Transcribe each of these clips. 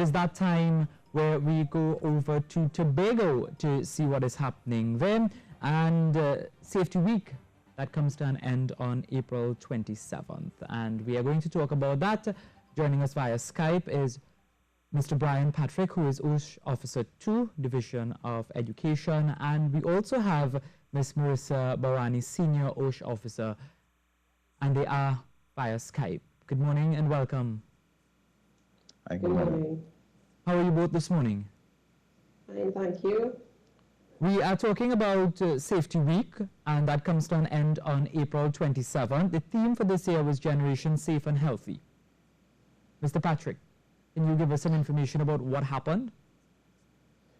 is that time where we go over to Tobago to see what is happening there. And Safety Week, that comes to an end on April 27th. And we are going to talk about that. Joining us via Skype is Mr. Brian Patrick, who is OSH Officer 2, Division of Education. And we also have Ms. Marissa Bawani, Senior OSH Officer, and they are via Skype. Good morning and welcome. Good morning. How are you both this morning? Fine, thank you. We are talking about Safety Week, and that comes to an end on April 27th. The theme for this year was Generation Safe and Healthy. Mr. Patrick, can you give us some information about what happened?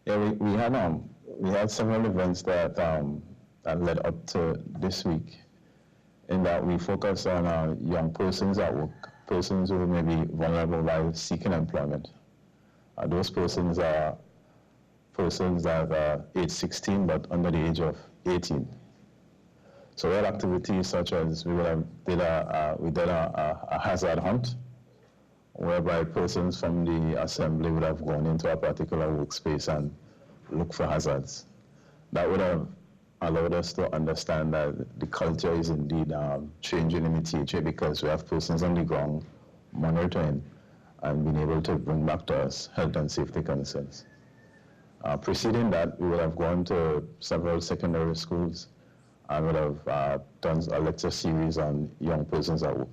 Yeah, we had several events that led up to this week, in that we focused on young persons at work, persons who may be vulnerable while seeking employment. Those persons are persons that are age 16 but under the age of 18. So we had activities such as we did a hazard hunt, whereby persons from the assembly would have gone into a particular workspace and look for hazards. That would have allowed us to understand that the culture is indeed changing in the THA, because we have persons on the ground monitoring and being able to bring back to us health and safety concerns. Preceding that, we would have gone to several secondary schools and would have done a lecture series on young persons at work.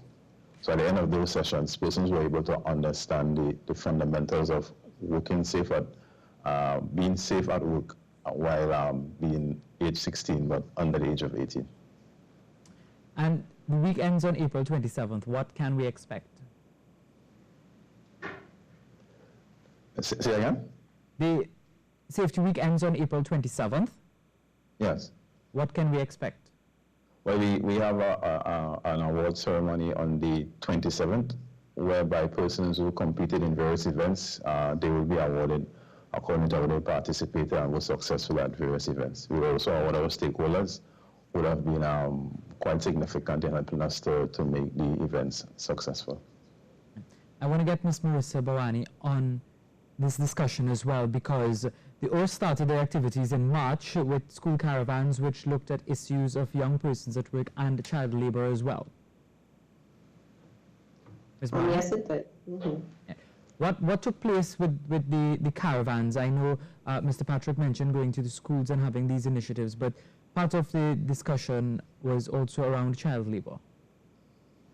So at the end of those sessions, persons were able to understand the fundamentals of working safe at, being safe at work while being age 16 but under the age of 18. And the week ends on April 27th. What can we expect? Say again? The Safety Week ends on April 27th. Yes. What can we expect? Well, we have an award ceremony on the 27th, whereby persons who competed in various events, they will be awarded according to how they participated and were successful at various events. We also award our stakeholders, who have been quite significant in helping us to make the events successful. I want to get Ms. Marissa Bawani on this discussion as well, because the OSH started their activities in March with school caravans, which looked at issues of young persons at work and child labor as well. Ms. Bawani? Yes, it did. Mm-hmm. Yeah. What took place with the caravans? I know Mr. Patrick mentioned going to the schools and having these initiatives, but part of the discussion was also around child labor.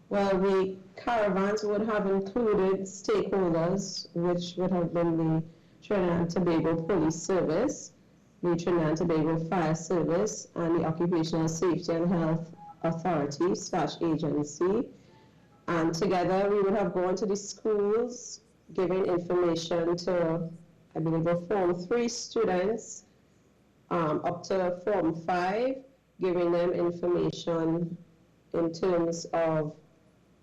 Well, the caravans would have included stakeholders, which would have been the Trinidad and Tobago Police Service, the Trinidad and Tobago Fire Service, and the Occupational Safety and Health Authority / agency. And together we would have gone to the schools, giving information to, I believe, Form 3 students up to Form 5, giving them information in terms of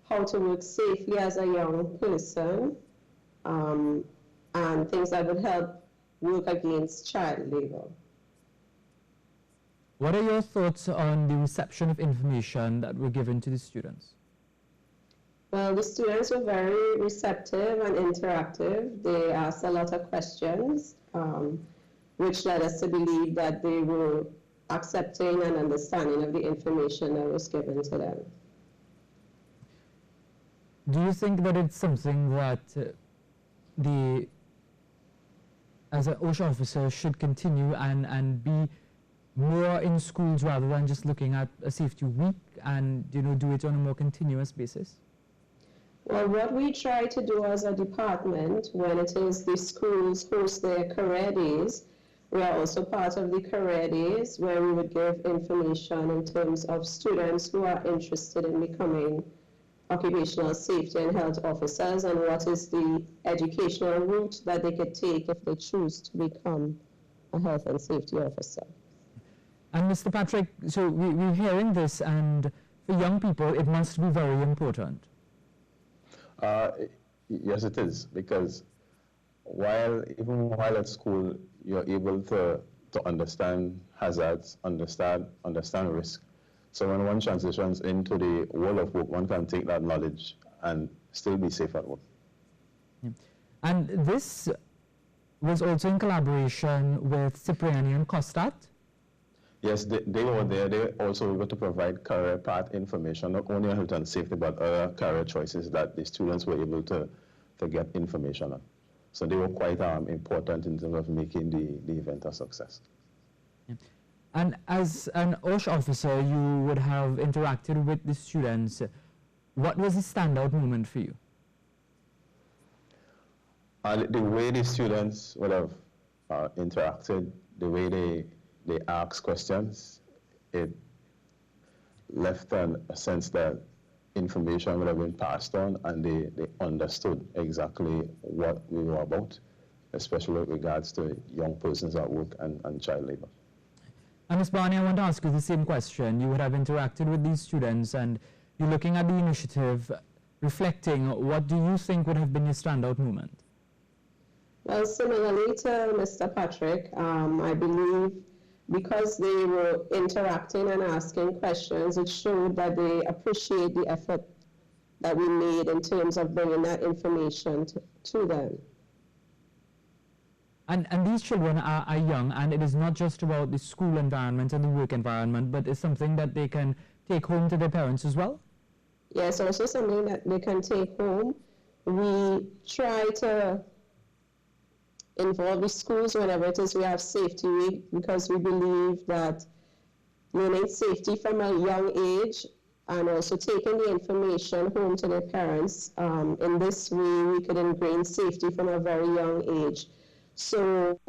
how to work safely as a young person, and things that would help work against child labor. What are your thoughts on the reception of information that were given to the students? Well, the students were very receptive and interactive. They asked a lot of questions, which led us to believe that they were accepting and understanding of the information that was given to them. Do you think that it's something that as an OSH officer should continue and be more in schools rather than just looking at a safety week and do it on a more continuous basis? Well, what we try to do as a department, when it is the schools host their career days, we are also part of the career days, where we would give information in terms of students who are interested in becoming occupational safety and health officers, and what is the educational route that they could take if they choose to become a health and safety officer. And Mr. Patrick, so we're hearing this, and for young people, it must be very important. Yes, it is, because even while at school, you're able to understand hazards, understand risk. So when one transitions into the world of work, one can take that knowledge and still be safe at work. Yeah. And this was also in collaboration with Cipriani and Costat. Yes, they were there. They also were able to provide career path information, not only on health and safety, but other career choices that the students were able to get information on. So they were quite important in terms of making the event a success. Yeah. And as an OSH officer, you would have interacted with the students. What was the standout moment for you? The way the students would have interacted, the way they asked questions, it left a sense that information would have been passed on, and they understood exactly what we were about, especially with regards to young persons at work and child labor. And Ms. Barney, I want to ask you the same question. You would have interacted with these students, and you're looking at the initiative, reflecting, what do you think would have been your standout moment? Well, similarly to Mr. Patrick, I believe because they were interacting and asking questions, it showed that they appreciate the effort that we made in terms of bringing that information to them. And these children are young, and it is not just about the school environment and the work environment, but it's something that they can take home to their parents as well? Yes, also something that they can take home. We try to involve the schools whenever it is we have safety week, because we believe that learning safety from a young age and also taking the information home to their parents, in this way we could ingrain safety from a very young age. So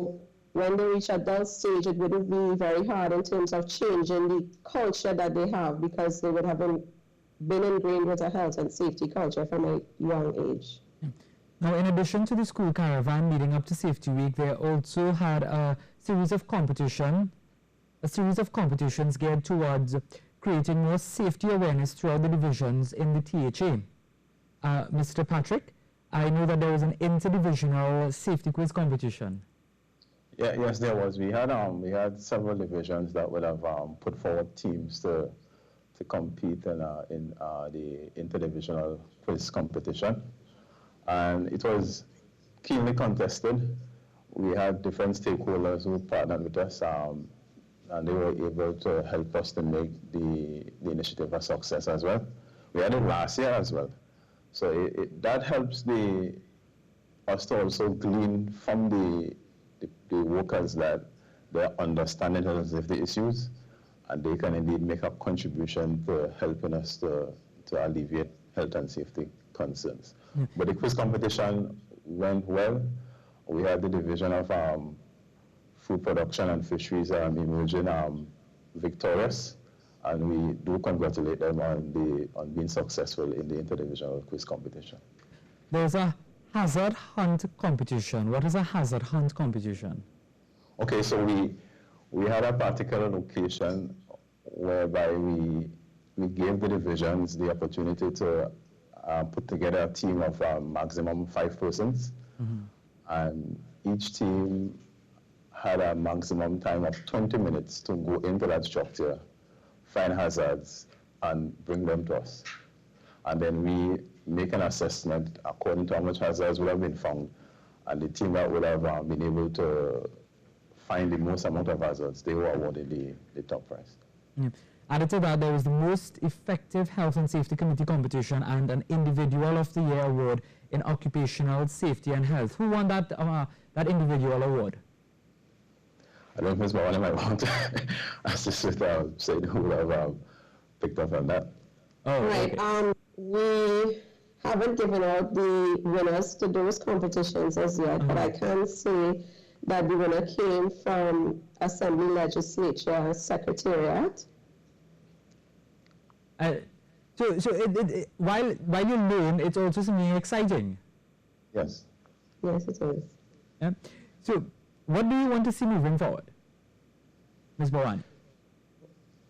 when they reach adult stage, it wouldn't be very hard in terms of changing the culture that they have, because they would have been ingrained with a health and safety culture from a young age. Now, in addition to the school caravan leading up to Safety Week, they also had a series of competitions geared towards creating more safety awareness throughout the divisions in the THA. Mr. Patrick, I know that there was an interdivisional safety quiz competition. Yeah, yes, there was. We had several divisions that would have put forward teams to compete in the interdivisional quiz competition. And it was keenly contested. We had different stakeholders who partnered with us, and they were able to help us to make the initiative a success as well. We had it last year as well. So that helps us to also glean from the workers that they're understanding health and safety issues, and they can indeed make a contribution to helping us to alleviate health and safety concerns. Yeah. But the quiz competition went well. We had the division of food production and fisheries emerging victorious, and we do congratulate them on being successful in the interdivisional quiz competition. There's a hazard hunt competition. What is a hazard hunt competition? Okay, so we had a particular location whereby we gave the divisions the opportunity to put together a team of maximum 5 persons, and each team had a maximum time of 20 minutes to go into that structure, find hazards, and bring them to us. And then we make an assessment according to how much hazards would have been found, and the team that would have been able to find the most amount of hazards, they were awarded the top prize. Yeah. Added to that, there was the Most Effective Health and Safety Committee competition and an Individual of the Year award in Occupational Safety and Health. Who won that individual award? I don't know if Ms. Barney might want to assist with saying who would have picked up on that. Oh, right. Okay. We haven't given out the winners to those competitions as yet, but I can say that the winner came from Assembly Legislature Secretariat. While you learn, it's also something exciting. Yes. Yes, it is. Yeah. So, what do you want to see moving forward, Ms. Bharwani?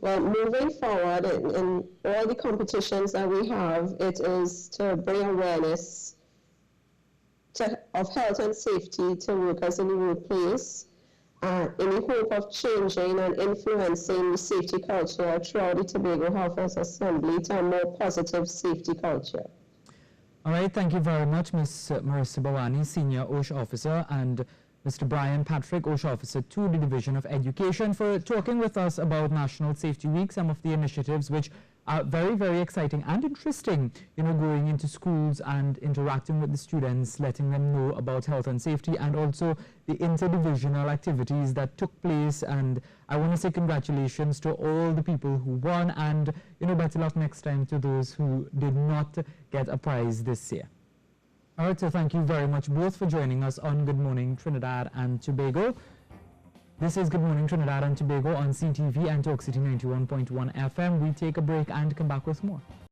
Well, moving forward in all the competitions that we have, it is to bring awareness of health and safety to workers in the workplace, in the hope of changing and influencing the safety culture throughout the Tobago Health Assembly to a more positive safety culture. All right, thank you very much, Ms. Marissa Bawani, Senior OSH Officer, and Mr. Brian Patrick, OSH Officer to the Division of Education, for talking with us about National Safety Week, some of the initiatives which are very, very exciting and interesting, you know, going into schools and interacting with the students, letting them know about health and safety, and also the interdivisional activities that took place. And I want to say congratulations to all the people who won, and, you know, better luck next time to those who did not get a prize this year. All right, so thank you very much both for joining us on Good Morning Trinidad and Tobago. This is Good Morning Trinidad and Tobago on CTV and Talk City 91.1 FM. We take a break and come back with more.